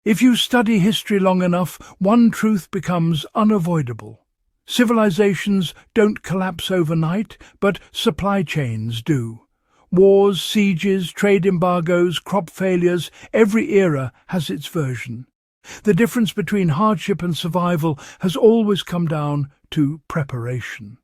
If you study history long enough, one truth becomes unavoidable. Civilizations don't collapse overnight, but supply chains do. Wars, sieges, trade embargoes, crop failures, every era has its version. The difference between hardship and survival has always come down to preparation.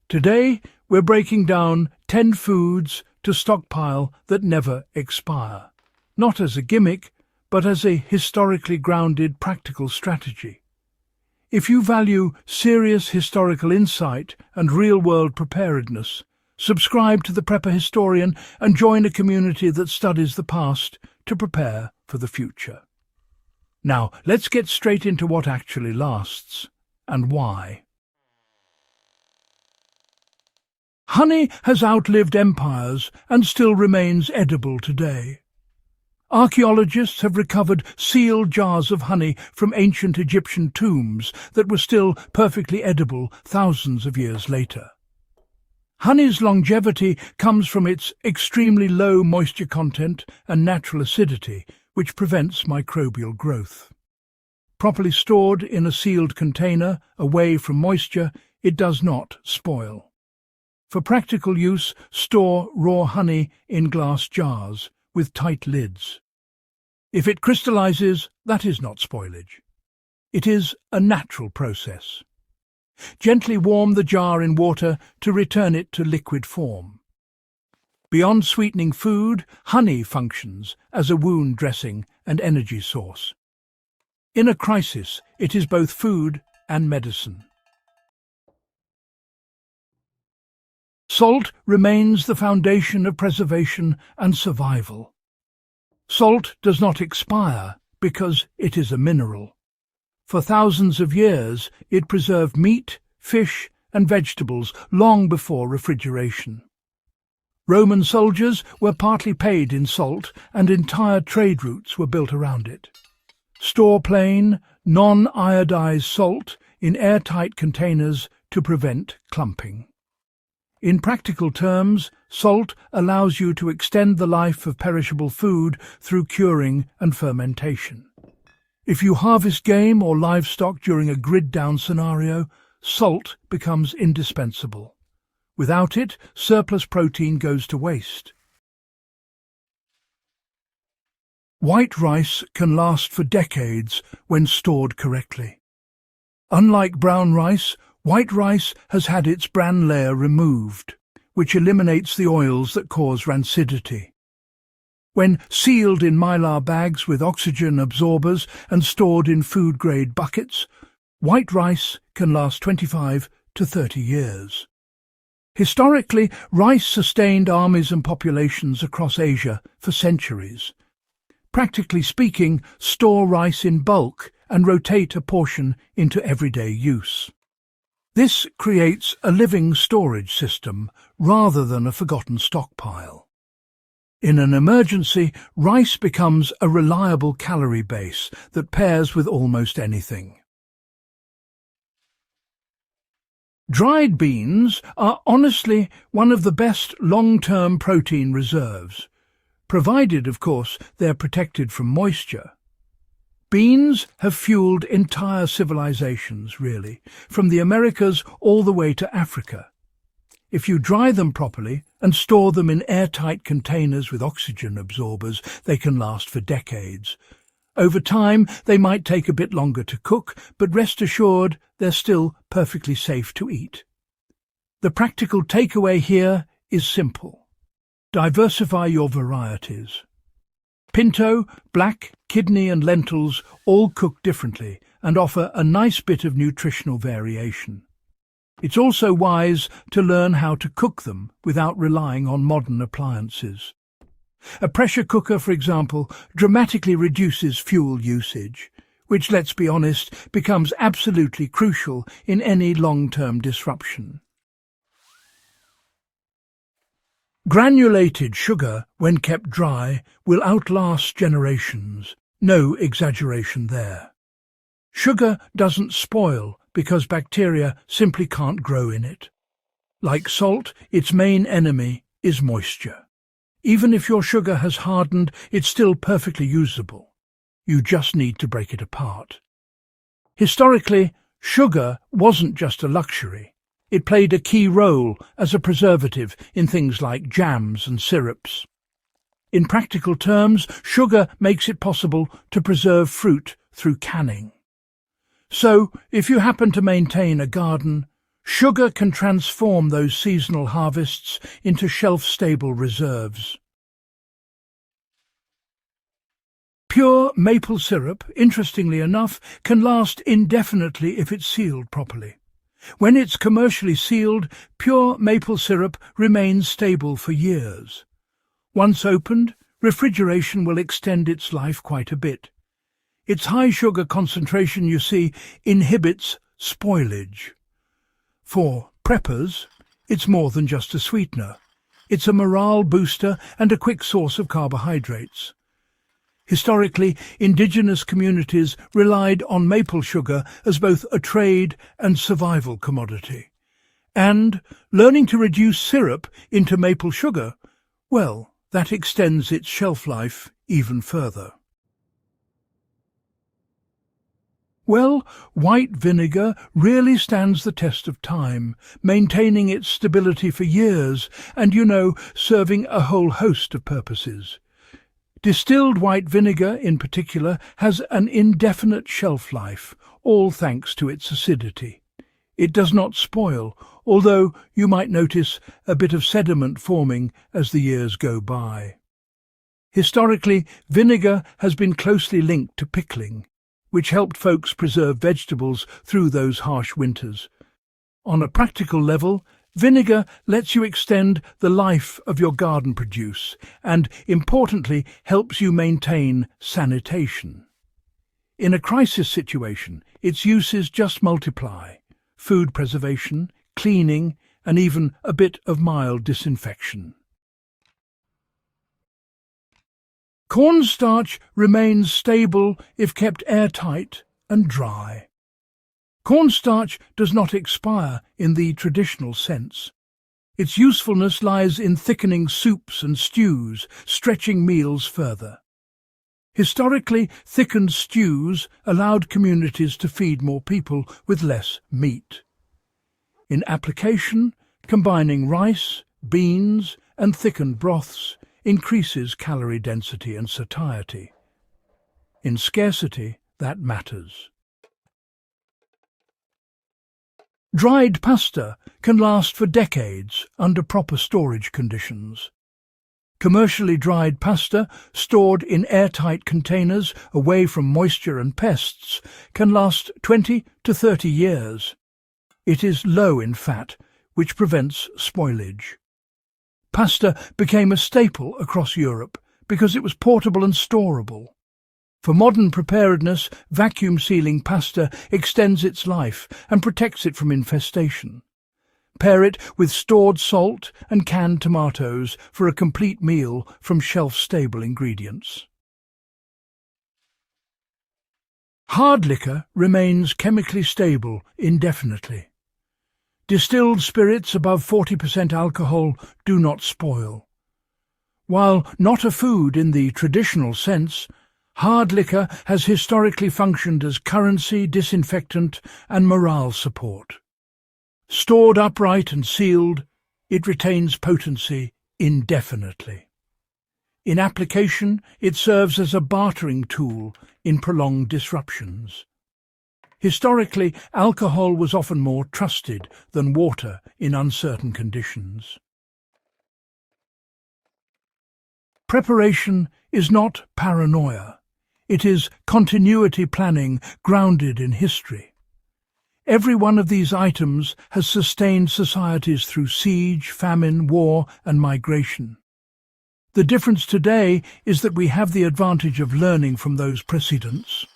Today, we're breaking down 10 foods to stockpile that never expire. Not as a gimmick, but as a historically grounded practical strategy. If you value serious historical insight and real-world preparedness, subscribe to The Prepper Historian and join a community that studies the past to prepare for the future. Now, let's get straight into what actually lasts, and why. Honey has outlived empires and still remains edible today. Archaeologists have recovered sealed jars of honey from ancient Egyptian tombs that were still perfectly edible thousands of years later. Honey's longevity comes from its extremely low moisture content and natural acidity, which prevents microbial growth. Properly stored in a sealed container, away from moisture, it does not spoil. For practical use, store raw honey in glass jars with tight lids. If it crystallizes, that is not spoilage. It is a natural process. Gently warm the jar in water to return it to liquid form. Beyond sweetening food, honey functions as a wound dressing and energy source. In a crisis, it is both food and medicine. Salt remains the foundation of preservation and survival. Salt does not expire because it is a mineral. For thousands of years, it preserved meat, fish, and vegetables long before refrigeration. Roman soldiers were partly paid in salt, and entire trade routes were built around it. Store plain, non-iodized salt in airtight containers to prevent clumping. In practical terms, salt allows you to extend the life of perishable food through curing and fermentation. If you harvest game or livestock during a grid-down scenario, salt becomes indispensable. Without it, surplus protein goes to waste. White rice can last for decades when stored correctly. Unlike brown rice, white rice has had its bran layer removed, which eliminates the oils that cause rancidity. When sealed in mylar bags with oxygen absorbers and stored in food-grade buckets, white rice can last 25 to 30 years. Historically, rice sustained armies and populations across Asia for centuries. Practically speaking, store rice in bulk and rotate a portion into everyday use. This creates a living storage system rather than a forgotten stockpile. In an emergency, rice becomes a reliable calorie base that pairs with almost anything. Dried beans are honestly one of the best long-term protein reserves, provided, of course, they're protected from moisture. Beans have fueled entire civilizations, really, from the Americas all the way to Africa. If you dry them properly and store them in airtight containers with oxygen absorbers, they can last for decades. Over time, they might take a bit longer to cook, but rest assured they're still perfectly safe to eat. The practical takeaway here is simple. Diversify your varieties. Pinto, black, kidney and lentils all cook differently and offer a nice bit of nutritional variation. It's also wise to learn how to cook them without relying on modern appliances. A pressure cooker, for example, dramatically reduces fuel usage, which, let's be honest, becomes absolutely crucial in any long-term disruption. Granulated sugar, when kept dry, will outlast generations. No exaggeration there. Sugar doesn't spoil because bacteria simply can't grow in it. Like salt, its main enemy is moisture. Even if your sugar has hardened, it's still perfectly usable. You just need to break it apart. Historically, sugar wasn't just a luxury. It played a key role as a preservative in things like jams and syrups. In practical terms, sugar makes it possible to preserve fruit through canning. So, if you happen to maintain a garden, sugar can transform those seasonal harvests into shelf-stable reserves. Pure maple syrup, interestingly enough, can last indefinitely if it's sealed properly. When it's commercially sealed, pure maple syrup remains stable for years. Once opened, refrigeration will extend its life quite a bit. Its high sugar concentration, you see, inhibits spoilage. For preppers, it's more than just a sweetener. It's a morale booster and a quick source of carbohydrates. Historically, indigenous communities relied on maple sugar as both a trade and survival commodity. And learning to reduce syrup into maple sugar, well, that extends its shelf life even further. Well, white vinegar really stands the test of time, maintaining its stability for years and, serving a whole host of purposes. Distilled white vinegar, in particular, has an indefinite shelf life, all thanks to its acidity. It does not spoil, although you might notice a bit of sediment forming as the years go by. Historically, vinegar has been closely linked to pickling, which helped folks preserve vegetables through those harsh winters. On a practical level, vinegar lets you extend the life of your garden produce and, importantly, helps you maintain sanitation. In a crisis situation, its uses just multiply: food preservation, cleaning, and even a bit of mild disinfection. Cornstarch remains stable if kept airtight and dry. Cornstarch does not expire in the traditional sense. Its usefulness lies in thickening soups and stews, stretching meals further. Historically, thickened stews allowed communities to feed more people with less meat. In application, combining rice, beans, and thickened broths increases calorie density and satiety. In scarcity, that matters. Dried pasta can last for decades under proper storage conditions. Commercially dried pasta, stored in airtight containers away from moisture and pests, can last 20 to 30 years. It is low in fat, which prevents spoilage. Pasta became a staple across Europe because it was portable and storable. For modern preparedness, vacuum sealing pasta extends its life and protects it from infestation. Pair it with stored salt and canned tomatoes for a complete meal from shelf-stable ingredients. Hard liquor remains chemically stable indefinitely. Distilled spirits above 40% alcohol do not spoil. While not a food in the traditional sense, hard liquor has historically functioned as currency, disinfectant, and morale support. Stored upright and sealed, it retains potency indefinitely. In application, it serves as a bartering tool in prolonged disruptions. Historically, alcohol was often more trusted than water in uncertain conditions. Preparation is not paranoia. It is continuity planning grounded in history. Every one of these items has sustained societies through siege, famine, war, and migration. The difference today is that we have the advantage of learning from those precedents.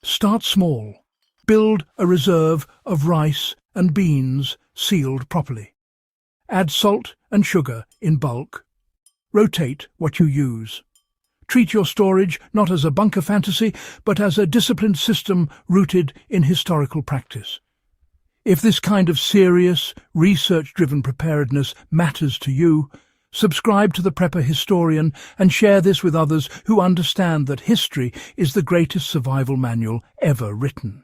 Start small. Build a reserve of rice and beans sealed properly. Add salt and sugar in bulk. Rotate what you use. Treat your storage not as a bunker fantasy, but as a disciplined system rooted in historical practice. If this kind of serious, research-driven preparedness matters to you, Subscribe to the Prepper Historian and share this with others who understand that history is the greatest survival manual ever written.